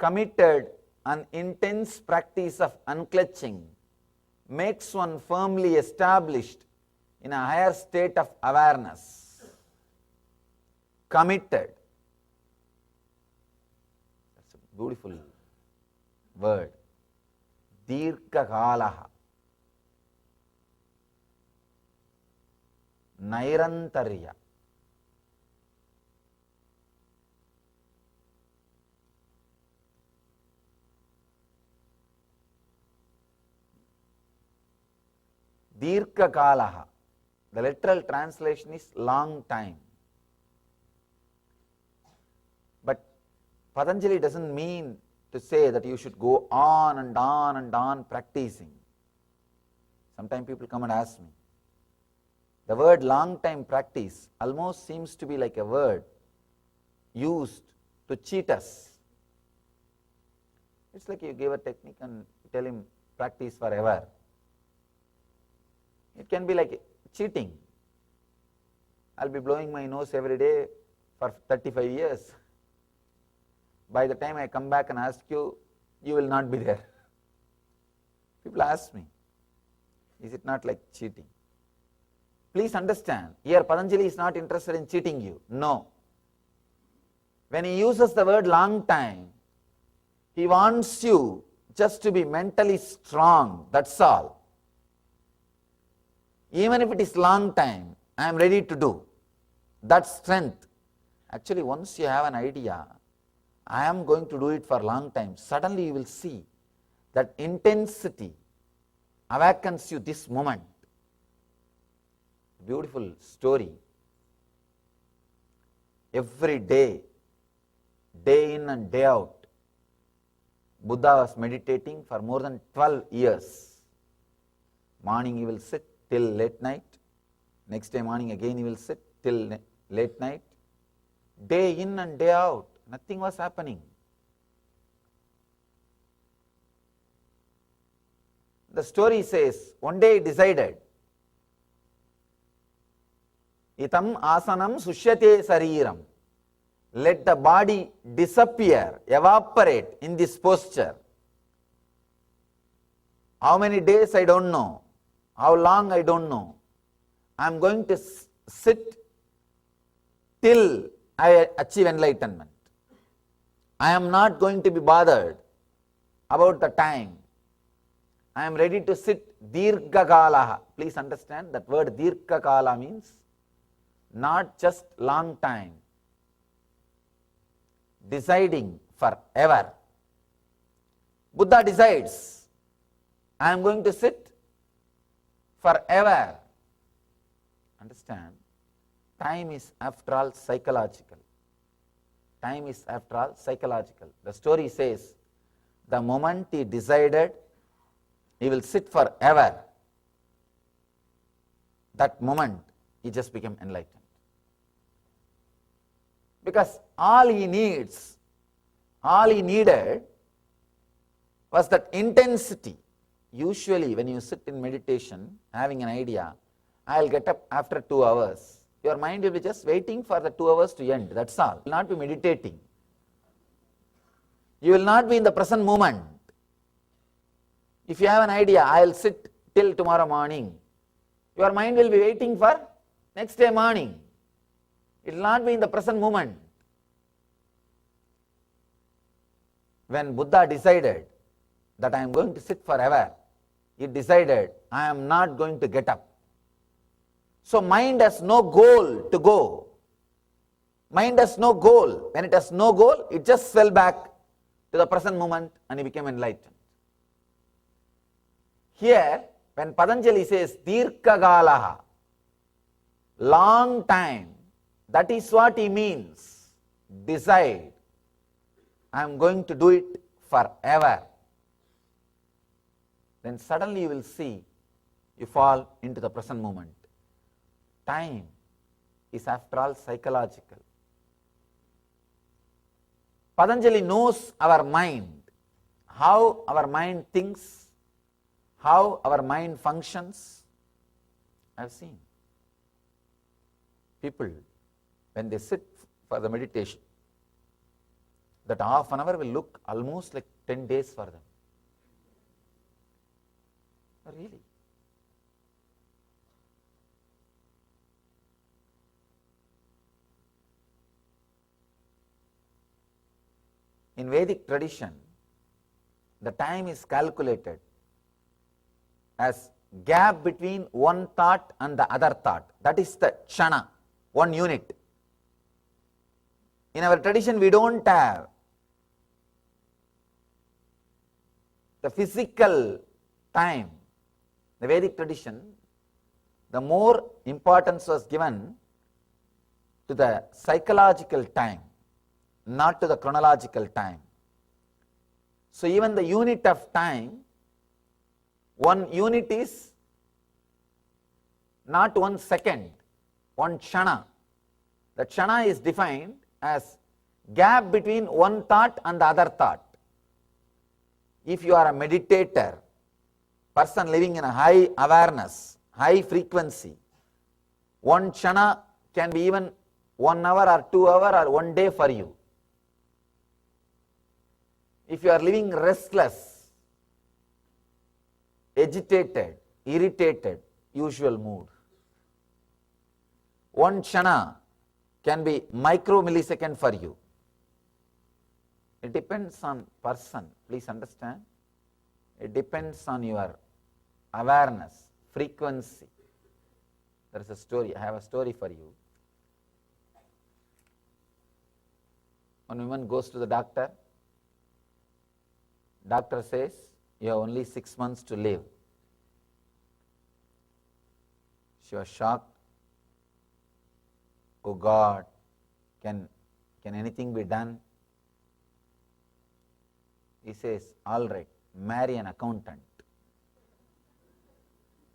committed an intense practice of unclutching makes one firmly established in a higher state of awareness. Committed. That's a beautiful word. Dirghakalaha. Nairantarya. Dirghakalaha. The literal translation is long time. But Patanjali doesn't mean to say that you should go on and on and on practicing. Sometimes people come and ask me. The word long time practice almost seems to be like a word used to cheat us. It's like you give a technique and tell him practice forever. It can be like cheating. I'll be blowing my nose every day for 35 years. By the time I come back and ask you, you will not be there. People ask me, is it not like cheating? Please understand, here Patanjali is not interested in cheating you. No. When he uses the word long time, he wants you just to be mentally strong, that's all. Even if it is long time, I am ready to do. That strength. Actually, once you have an idea, I am going to do it for a long time, suddenly you will see that intensity awakens you this moment. Beautiful story. Every day, day in and day out, Buddha was meditating for more than 12 years. Morning he will sit till late night. Next day morning again he will sit till late night. Day in and day out, nothing was happening. The story says, one day he decided, Itam asanam sushyate sariram. Let the body disappear, evaporate in this posture. How many days I don't know. How long I don't know. I am going to sit till I achieve enlightenment. I am not going to be bothered about the time. I am ready to sit dirghakalaha. Please understand that word dirghakala means not just long time. Deciding forever. Buddha decides, I am going to sit forever. Understand? Time is after all psychological. Time is after all psychological. The story says, the moment he decided he will sit forever, that moment he just became enlightened. Because all he needed was that intensity. Usually when you sit in meditation, having an idea, I'll get up after 2 hours. Your mind will be just waiting for the 2 hours to end, that's all. You will not be meditating. You will not be in the present moment. If you have an idea, I'll sit till tomorrow morning, your mind will be waiting for next day morning. It will not be in the present moment. When Buddha decided that I am going to sit forever, he decided I am not going to get up. So mind has no goal to go. Mind has no goal. When it has no goal, it just fell back to the present moment and he became enlightened. Here, when Patanjali says dirghakalaha, long time, that is what he means. Decide, I am going to do it forever. Then suddenly you will see, you fall into the present moment. Time is after all psychological. Patanjali knows our mind, how our mind thinks, how our mind functions. I have seen people, when they sit for the meditation, that half an hour will look almost like 10 days for them. Really. In Vedic tradition, the time is calculated as gap between one thought and the other thought. That is the kshana, 1 unit. In our tradition, we don't have the physical time. The Vedic tradition, the more importance was given to the psychological time, not to the chronological time. So even the unit of time, 1 unit is not 1 second, 1 kshana. The kshana is defined as gap between one thought and the other thought. If you are a meditator, person living in a high awareness, high frequency, 1 kshana can be even 1 hour or 2 hours or 1 day for you. If you are living restless, agitated, irritated, usual mood, 1 kshana can be micro millisecond for you. It depends on person, please understand. It depends on your awareness, frequency. There is a story, I have a story for you. One woman goes to the doctor. Doctor says, you have only 6 months to live. She was shocked. Oh God, can anything be done? He says, all right, marry an accountant.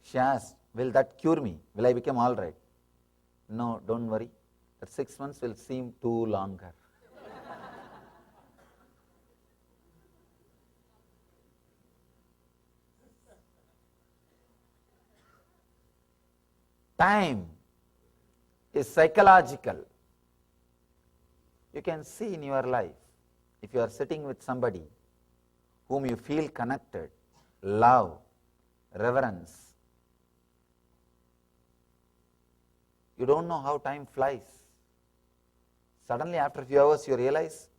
She asked, will that cure me? Will I become all right? No, don't worry. That 6 months will seem too longer. Time is psychological. You can see in your life, if you are sitting with somebody whom you feel connected, love, reverence, you don't know how time flies. Suddenly after a few hours you realize,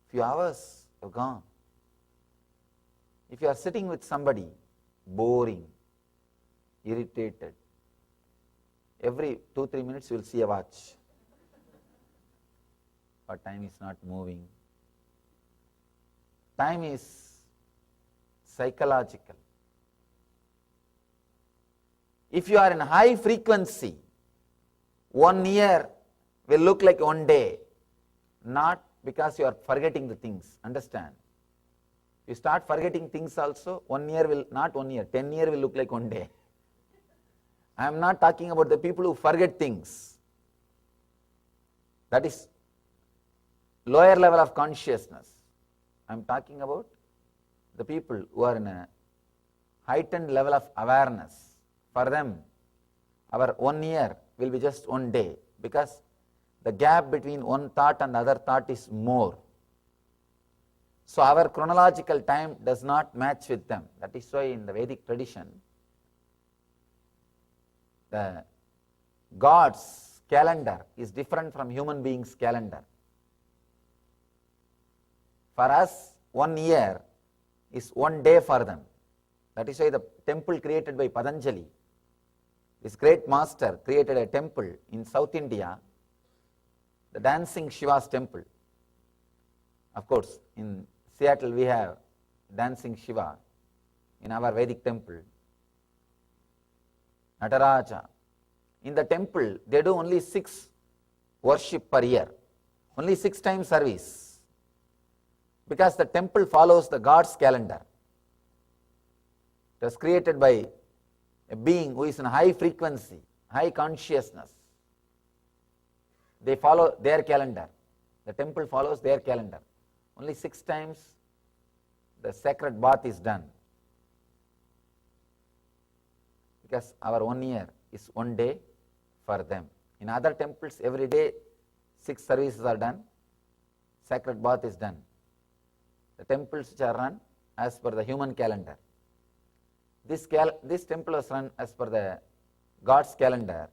few hours have gone. If you are sitting with somebody boring, irritated, every 2-3 minutes you will see a watch. But time is not moving. Time is psychological. If you are in high frequency, 1 year will look like 1 day, not because you are forgetting the things. Understand? You start forgetting things also, 1 year will, not 1 year, 10 years will look like 1 day. I am not talking about the people who forget things. That is lower level of consciousness. I am talking about the people who are in a heightened level of awareness. For them, our 1 year will be just 1 day, because the gap between one thought and the other thought is more. So our chronological time does not match with them. That is why in the Vedic tradition, the God's calendar is different from human beings' calendar. For us, 1 year is 1 day for them. That is why the temple created by Patanjali, this great master, created a temple in South India, the Dancing Shiva's temple. Of course, in Seattle we have Dancing Shiva in our Vedic temple. Nataraja. In the temple, they do only 6 worship per year, only 6 times service, because the temple follows the God's calendar. It was created by a being who is in high frequency, high consciousness. They follow their calendar. The temple follows their calendar. Only 6 times the sacred bath is done, because our 1 year is 1 day for them. In other temples, every day 6 services are done, sacred bath is done. The temples which are run as per the human calendar. This temple was run as per the God's calendar.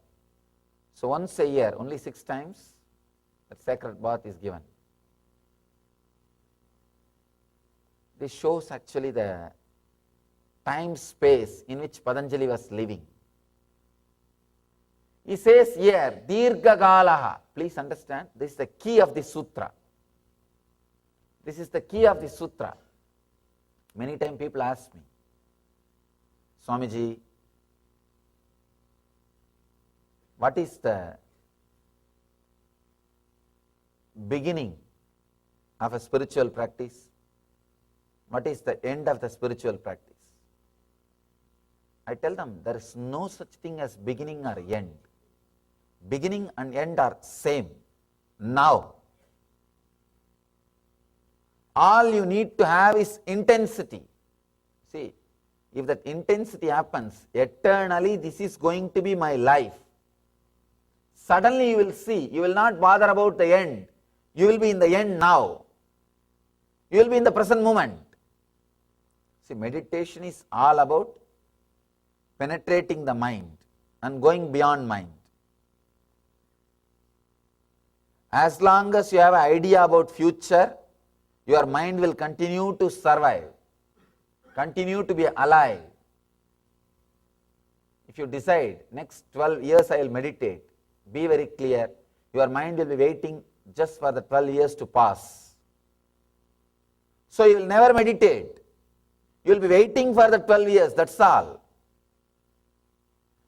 So once a year, only 6 times, that sacred bath is given. This shows actually the time space in which Patanjali was living. He says here, Dirgha Kalaha. Please understand, this is the key of the sutra. This is the key of the sutra. Many times people ask me, Swamiji, what is the beginning of a spiritual practice? What is the end of the spiritual practice? I tell them there is no such thing as beginning or end. Beginning and end are same. Now, all you need to have is intensity. See, if that intensity happens, eternally this is going to be my life. Suddenly you will see, you will not bother about the end. You will be in the end now. You will be in the present moment. See, meditation is all about penetrating the mind and going beyond mind. As long as you have an idea about future, your mind will continue to survive, continue to be alive. If you decide, next 12 years I will meditate, be very clear, your mind will be waiting just for the 12 years to pass. So you will never meditate. You will be waiting for the 12 years, that's all.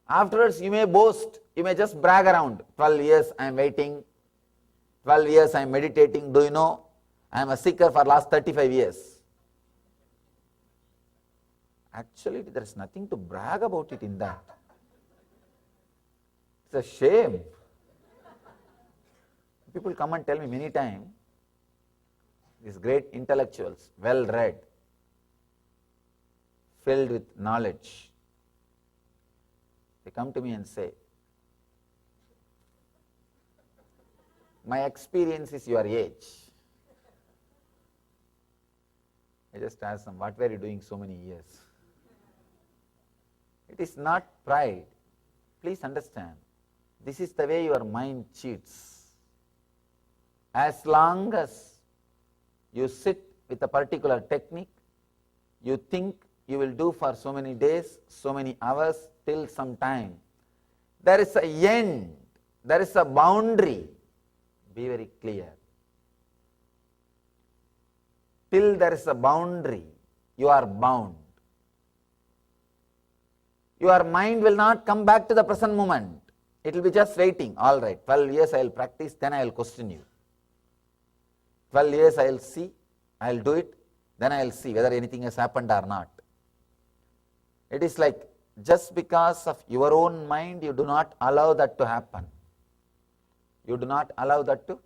Afterwards you may boast, you may just brag around, 12 years I am waiting, 12 years I am meditating. Do you know, I am a seeker for last 35 years. Actually, there is nothing to brag about it in that. It's a shame. People come and tell me many times, these great intellectuals, well read, filled with knowledge, they come to me and say, my experience is your age. I just ask them, what were you doing so many years? It is not pride. Please understand, this is the way your mind cheats. As long as you sit with a particular technique, you think you will do for so many days, so many hours, till some time. There is a end, there is a boundary. Be very clear. Till there is a boundary, you are bound. Your mind will not come back to the present moment. It will be just waiting. All right, 12 years I will practice, then I will question you. 12 years I will see, I will do it, then I will see whether anything has happened or not. It is like, just because of your own mind, you do not allow that to happen. You do not allow that to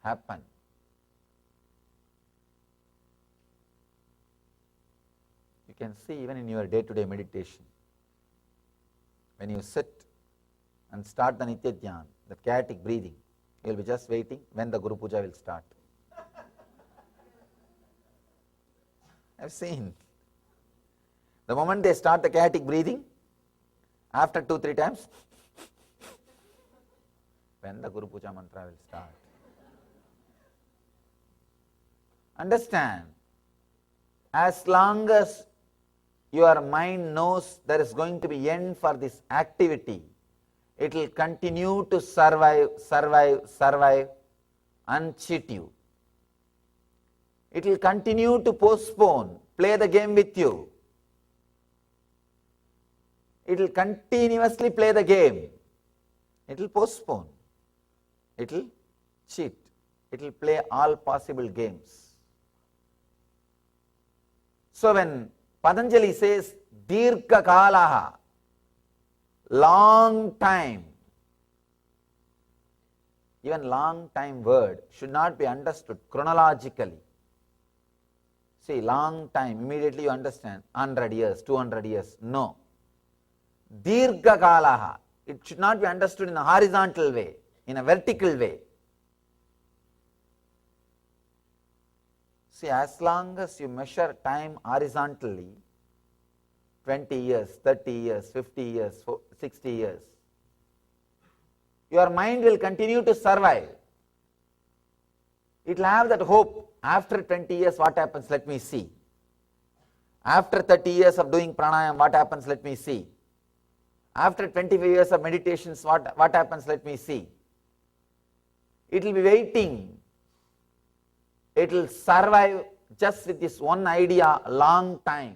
happen. You can see even in your day-to-day meditation, when you sit and start the Nitya Dhyan, the chaotic breathing, you will be just waiting when the Guru Puja will start. I have seen. The moment they start the chaotic breathing, after 2-3 times, when the Guru Puja mantra will start. Understand, as long as your mind knows there is going to be end for this activity, it will continue to survive and cheat you. It will continue to postpone, play the game with you. It will continuously play the game. It will postpone. It will cheat. It will play all possible games. So when Patanjali says, Dirgha Kalaha, long time, even long time word should not be understood chronologically. See, long time, immediately you understand, 100 years, 200 years, no. Dirgha Kalaha, it should not be understood in a horizontal way, in a vertical way. See, as long as you measure time horizontally, 20 years, 30 years, 50 years, 60 years, your mind will continue to survive. It will have that hope. After 20 years, what happens? Let me see. After 30 years of doing pranayam, what happens? Let me see. After 25 years of meditations, what happens? Let me see. It will be waiting. It will survive just with this one idea a long time.